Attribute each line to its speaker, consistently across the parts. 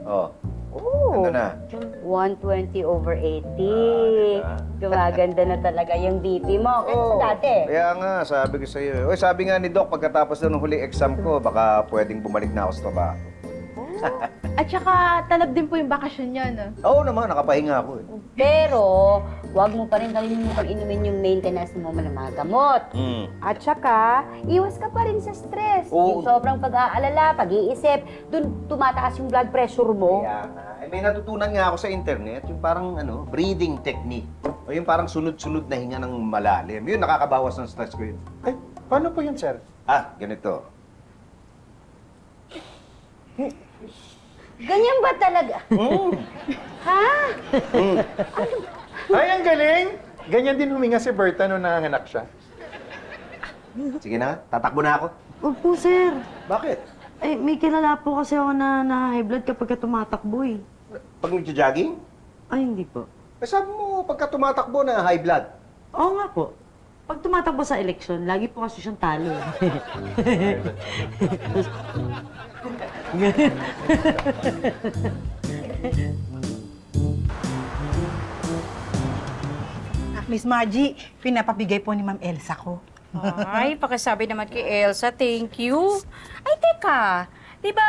Speaker 1: Oh,
Speaker 2: Oo.
Speaker 1: ano na?
Speaker 2: 120/80. Gumaganda na talaga yung BP mo. Kaya sa dati.
Speaker 1: Kaya nga, sabi ko sa'yo. Uy, sabi nga ni Doc, pagkatapos ng huling exam ko, baka pwedeng bumalik na ako sa trabaho.
Speaker 3: At saka, talab din po yung bakasyon niya, no?
Speaker 1: Oo naman, nakapahinga ako eh.
Speaker 2: Pero, huwag mo pa rin kalimutan inumin yung maintenance mo ng mga gamot. At saka, iwas ka pa rin sa stress.
Speaker 1: Oo.
Speaker 2: Yung sobrang pag-aalala, pag-iisip, dun tumataas yung blood pressure mo.
Speaker 1: Kaya nga. Eh, may natutunan nga ako sa internet, yung parang breathing technique. O yung parang sunod-sunod na hinga ng malalim. Yun, nakakabawas ng stress ko yun.
Speaker 4: Ay, paano po yun, sir?
Speaker 1: Ganito.
Speaker 2: Ganyan ba talaga? Ha?
Speaker 4: Ay, ang galing! Ganyan din huminga si Berta nung nanganganak siya.
Speaker 1: Sige na, tatakbo na ako.
Speaker 5: Huwag po, sir.
Speaker 1: Bakit?
Speaker 5: Eh, may kilala po kasi ako na high blood kapag tumatakbo eh.
Speaker 1: Pag nagja-jogging?
Speaker 5: Ay, hindi po.
Speaker 1: Eh, sabi mo, pagka tumatakbo na high blood.
Speaker 5: Oo nga po. Pag tumatakbo sa eleksyon, lagi po kasi siyang talo.
Speaker 6: Miss Margie, pinapabigay po ni Ma'am Elsa ko.
Speaker 7: Ay, pakisabi naman kay Elsa, thank you. Ay, teka, di ba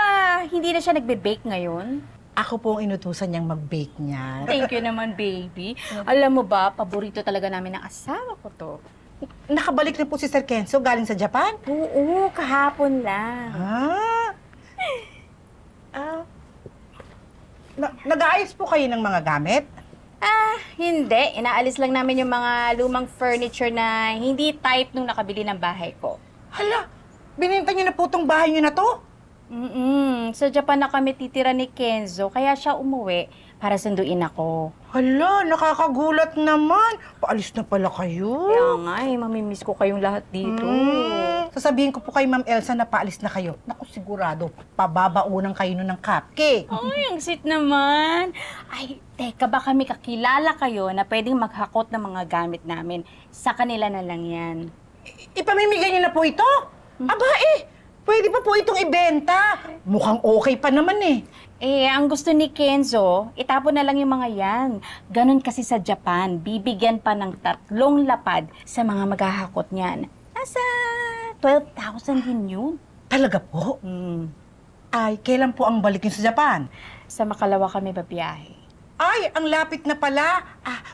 Speaker 7: hindi na siya nagbe-bake ngayon?
Speaker 6: Ako po ang inutusan niyang mag-bake niya.
Speaker 7: Thank you naman, baby. Alam mo ba, paborito talaga namin ng asawa ko to.
Speaker 6: Nakabalik na po si Sir Kenzo galing sa Japan.
Speaker 7: Oo, kahapon lang.
Speaker 6: Nag-aayos po kayo ng mga gamit?
Speaker 7: Hindi. Inaalis lang namin yung mga lumang furniture na hindi type nung nakabili ng bahay ko.
Speaker 6: Hala, binenta niyo na po itong bahay niyo na to?
Speaker 7: Sa Japan na kami titira ni Kenzo, kaya siya umuwi para sunduin ako.
Speaker 6: Hala, nakakagulat naman. Paalis na pala kayo.
Speaker 7: Kaya nga mamimiss ko kayong lahat dito.
Speaker 6: Sasabihin ko po kay Ma'am Elsa na paalis na kayo. Naku, sigurado, pababaunan kayo nun ng cupcake.
Speaker 7: Ay, ang sweet naman. Ay, teka, baka may kakilala kayo na pwedeng maghakot ng mga gamit namin. Sa kanila na lang yan.
Speaker 6: Ipamimigay niyo na po ito? Aba pwede pa po itong ibenta. Mukhang okay pa naman eh.
Speaker 7: Ang gusto ni Kenzo, itapon na lang yung mga yan. Ganon kasi sa Japan, bibigyan pa ng 3 lapad sa mga maghahakot niyan. Nasa 12,000 din yun.
Speaker 6: Talaga po? Ay, kailan po ang balik niyo sa Japan?
Speaker 7: Sa Makalawa kami babiyahe.
Speaker 6: Ay, ang lapit na pala.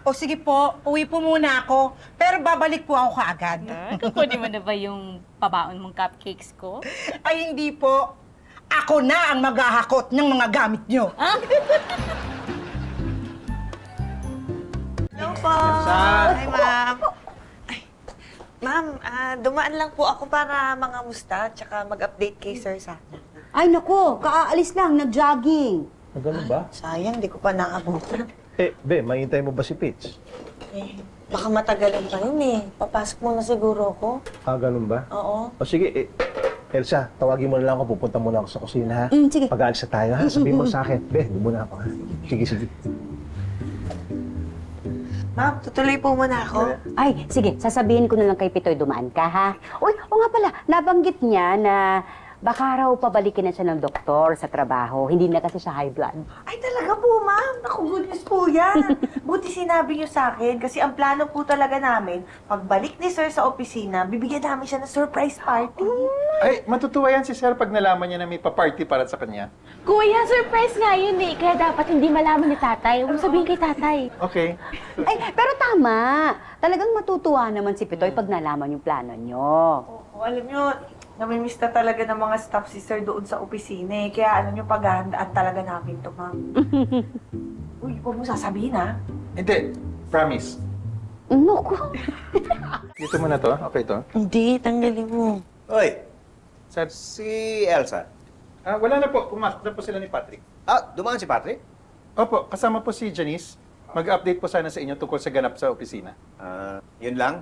Speaker 6: O sige po, uwi po muna ako. Pero babalik po ako kaagad.
Speaker 7: Kukunin mo na ba yung pabaon mong cupcakes ko?
Speaker 6: Ay, hindi po. Ako na ang maghahakot ng mga gamit niyo.
Speaker 8: Hello po. Hi, ma'am. Ay, ma'am, dumaan lang po ako para mangamusta tsaka mag-update kay sir sana.
Speaker 2: Ay, naku, kaaalis lang, nag-jogging.
Speaker 4: Ganun ba?
Speaker 8: Sayang, di ko pa naabutan.
Speaker 4: Be, mahintay mo ba si Peach?
Speaker 8: Baka matagalan pa yun eh. Papasok muna siguro ako.
Speaker 4: Ganun ba?
Speaker 8: Oo.
Speaker 4: O sige, Elsa, tawagin mo na lang ako. Pupunta muna ako sa kusina, ha?
Speaker 2: Sige.
Speaker 4: Pag-aalis na tayo, ha? Sabihin mo sa akin. Be, doon muna ako, ha? Sige.
Speaker 8: Ma'am, tutuloy po muna ako.
Speaker 2: Ay, sige, sasabihin ko na lang kay Pitoy dumaan ka, ha? Uy, o nga pala, nabanggit niya na baka raw pabalikin na siya ng doktor sa trabaho. Hindi na kasi siya high blood.
Speaker 8: Ay, talaga po, ma'am. Naku, good news po yan. Buti sinabi niyo sa akin kasi ang plano po talaga namin, pagbalik ni sir sa opisina, bibigyan namin siya ng surprise party.
Speaker 4: Ay, matutuwa yan si Sir pag nalaman niya na may pa-party para sa kanya.
Speaker 3: Kuya, surprise nga yun eh. Kaya dapat hindi malaman ni tatay. Huwag mo sabihin kay tatay.
Speaker 4: Okay.
Speaker 2: Ay, pero tama. Talagang matutuwa naman si Pitoy pag nalaman yung plano niyo.
Speaker 8: Oo, alam niyo, namimiss na talaga ng mga staff si sir doon sa opisina eh. Kaya alam niyo, paghahandaan talaga namin to, ma'am. Uy, huwag mo sasabihin, ha?
Speaker 4: Hindi. Promise.
Speaker 2: Naku.
Speaker 4: Dito mo na to. Okay to.
Speaker 8: Hindi, tanggalin mo.
Speaker 1: Hoy,
Speaker 4: Sir,
Speaker 1: si Elsa.
Speaker 4: wala na po. Pumasok na po sila ni Patrick.
Speaker 1: Dumaan si Patrick?
Speaker 4: Opo, kasama po si Janice. Mag-update po sana sa inyo tungkol sa ganap sa opisina.
Speaker 1: Yun lang?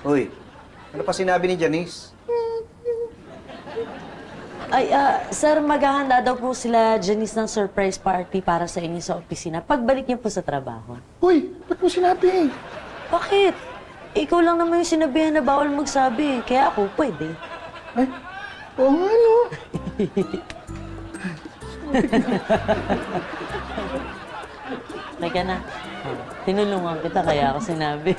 Speaker 1: Uy, ano pa sinabi ni Janice?
Speaker 5: Ay, sir, maghahanda daw po sila, Janice, ng surprise party para sa inyo sa opisina. Pagbalik niyo po sa trabaho.
Speaker 4: Uy, ba't mo sinabi?
Speaker 5: Bakit? Ikaw lang naman yung sinabihan na bawal magsabi. Kaya ako, pwede.
Speaker 4: Ay, oo nga, no?
Speaker 5: Teka na. Tinulungan kita kaya ako sinabi.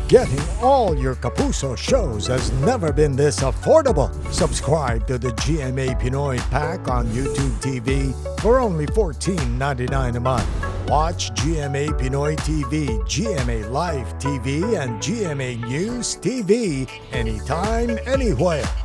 Speaker 9: Getting all your Kapuso shows has never been this affordable. Subscribe to the GMA Pinoy Pack on YouTube TV for only $14.99 a month. Watch GMA Pinoy TV, GMA Live TV, and GMA News TV anytime, anywhere.